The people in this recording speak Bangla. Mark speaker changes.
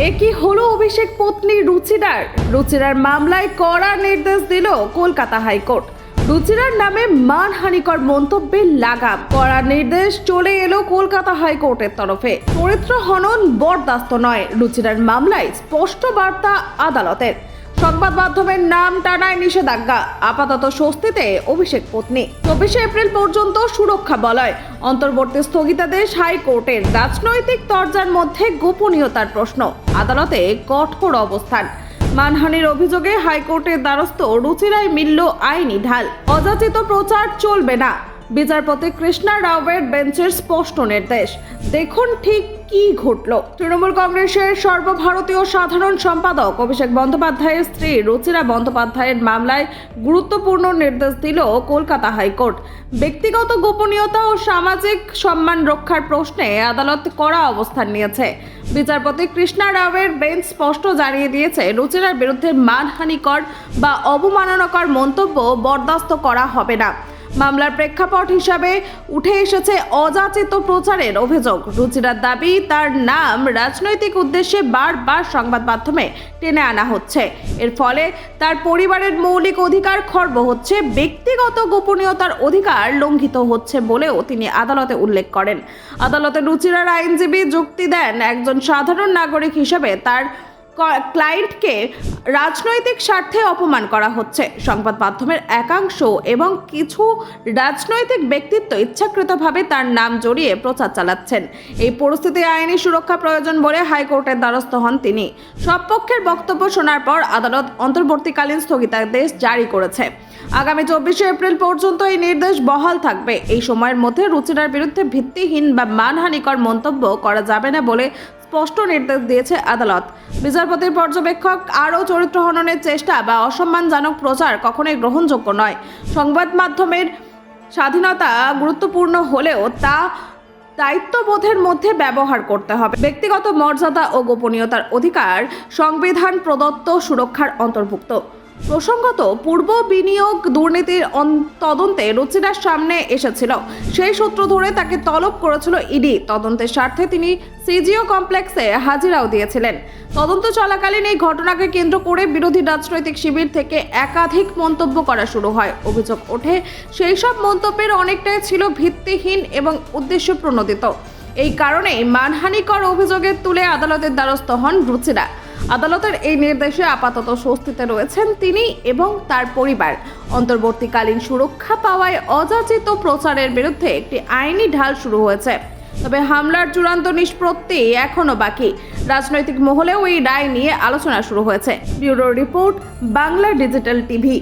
Speaker 1: একই হলো অভিষেক পত্নী রুচিরার মামলায় কড়া নির্দেশ দিল কলকাতা হাইকোর্ট। রুচিরার নামে মানহানিকর মন্তব্যের লাগাম, কড়া নির্দেশ চলে এলো কলকাতা হাইকোর্টের তরফে। চরিত্র হনন বরদাস্ত নয়, রুচিরার মামলায় স্পষ্ট বার্তা আদালতের। সংবাদ মাধ্যমের নাম টানায় নিষেধাজ্ঞা, আপাতত স্বস্তিতে অভিষেক পত্নী। 24 এপ্রিল পর্যন্ত সুরক্ষা বলয়, অন্তর্বর্তী স্থগিতাদেশ হাইকোর্টের। রাজনৈতিক তরজার মধ্যে গোপনীয়তার প্রশ্ন, আদালতে কঠোর অবস্থান। মানহানির অভিযোগে হাইকোর্টের দ্বারস্থ রুচিরায় মিলল আইনি ঢাল। অযাচিত প্রচার চলবে না, বিচারপতি কৃষ্ণা রাওয়ের বেঞ্চের স্পষ্ট নির্দেশ। দেখুন ঠিক কি ঘটল। তৃণমূল কংগ্রেসের সর্বভারতীয় সাধারণ সম্পাদক অভিষেক বন্দ্যোপাধ্যায়ের স্ত্রী রুচিরা বন্দ্যোপাধ্যায়ের মামলায় গুরুত্বপূর্ণ নির্দেশ দিল কলকাতা হাইকোর্ট। ব্যক্তিগত গোপনীয়তা ও সামাজিক সম্মান রক্ষার প্রশ্নে আদালত কড়া অবস্থান নিয়েছে। বিচারপতি কৃষ্ণা রাওয়ের বেঞ্চ স্পষ্ট জানিয়ে দিয়েছে, রুচিরার বিরুদ্ধে মানহানিকর বা অবমাননাকর মন্তব্য বরদাস্ত করা হবে না। মামলার প্রেক্ষাপট হিসাবে উঠে এসেছে অযাচিত প্রচারের অভিযোগ। রুচিরার দাবি, তার নাম রাজনৈতিক উদ্দেশ্যে বারবার সংবাদ মাধ্যমে টেনে আনা হচ্ছে। এর ফলে তার পরিবারের মৌলিক অধিকার খর্ব হচ্ছে, ব্যক্তিগত গোপনীয়তার অধিকার লঙ্ঘিত হচ্ছে বলেও তিনি আদালতে উল্লেখ করেন। আদালতে রুচিরার আইনজীবী যুক্তি দেন, একজন সাধারণ নাগরিক হিসেবে তার ক্লায়েন্টকে রাজনৈতিক স্বার্থে অপমান করা হচ্ছে। সংবাদ মাধ্যমের একাংশ এবং কিছু রাজনৈতিক ব্যক্তিত্ব ইচ্ছাকৃতভাবে তার নাম জড়িয়ে প্রচার চালাচ্ছেন। এই পরিস্থিতি আইনি সুরক্ষা প্রয়োজন বলে হাইকোর্টের দ্বারস্থ হন তিনি। সব পক্ষের বক্তব্য শোনার পর আদালত অন্তর্বর্তীকালীন স্থগিতাদেশ জারি করেছে। আগামী 24 এপ্রিল পর্যন্ত এই নির্দেশ বহাল থাকবে। এই সময়ের মধ্যে রুচিরার বিরুদ্ধে ভিত্তিহীন বা মানহানিকর মন্তব্য করা যাবে না বলে স্পষ্ট নির্দেশ দিয়েছে আদালত। বিচারপতির পর্যবেক্ষক, আরও চরিত্র হননের চেষ্টা বা অসম্মানজনক প্রচার কখনোই গ্রহণযোগ্য নয়। সংবাদ মাধ্যমের স্বাধীনতা গুরুত্বপূর্ণ হলেও তা দায়িত্ববোধের মধ্যে ব্যবহার করতে হবে। ব্যক্তিগত মর্যাদা ও গোপনীয়তার অধিকার সংবিধান প্রদত্ত সুরক্ষার অন্তর্ভুক্ত। প্রসঙ্গত, পূর্ব বিনিয়োগ দুর্নীতির তদন্তে রুচিরার সামনে এসেছিল। সেই সূত্র ধরে তাকে তলব করেছিল ইডি। তদন্তের স্বার্থে তিনি সিজিও কমপ্লেক্সে হাজিরাও দিয়েছিলেন। তদন্ত চলাকালীন এই ঘটনাকে কেন্দ্র করে বিরোধী রাজনৈতিক শিবির থেকে একাধিক মন্তব্য করা শুরু হয়। অভিযোগ ওঠে, সেই সব মন্তব্যের অনেকটাই ছিল ভিত্তিহীন এবং উদ্দেশ্য প্রণোদিত। এই কারণেই মানহানিকর অভিযোগের তুলে আদালতের দ্বারস্থ হন রুচিরা। আদালতের এই নির্দেশে আপাতত স্বস্তিতে রয়েছেন তিনি এবং তার পরিবার। অন্তর্বর্তীকালীন সুরক্ষা পাওয়ায় অযাচিত প্রচারের বিরুদ্ধে একটি আইনি ঢাল শুরু হয়েছে। তবে হামলার চূড়ান্ত নিষ্পত্তি এখনো বাকি। রাজনৈতিক মহলেও এই রায় নিয়ে আলোচনা শুরু হয়েছে। Bureau report, Bangla digital TV.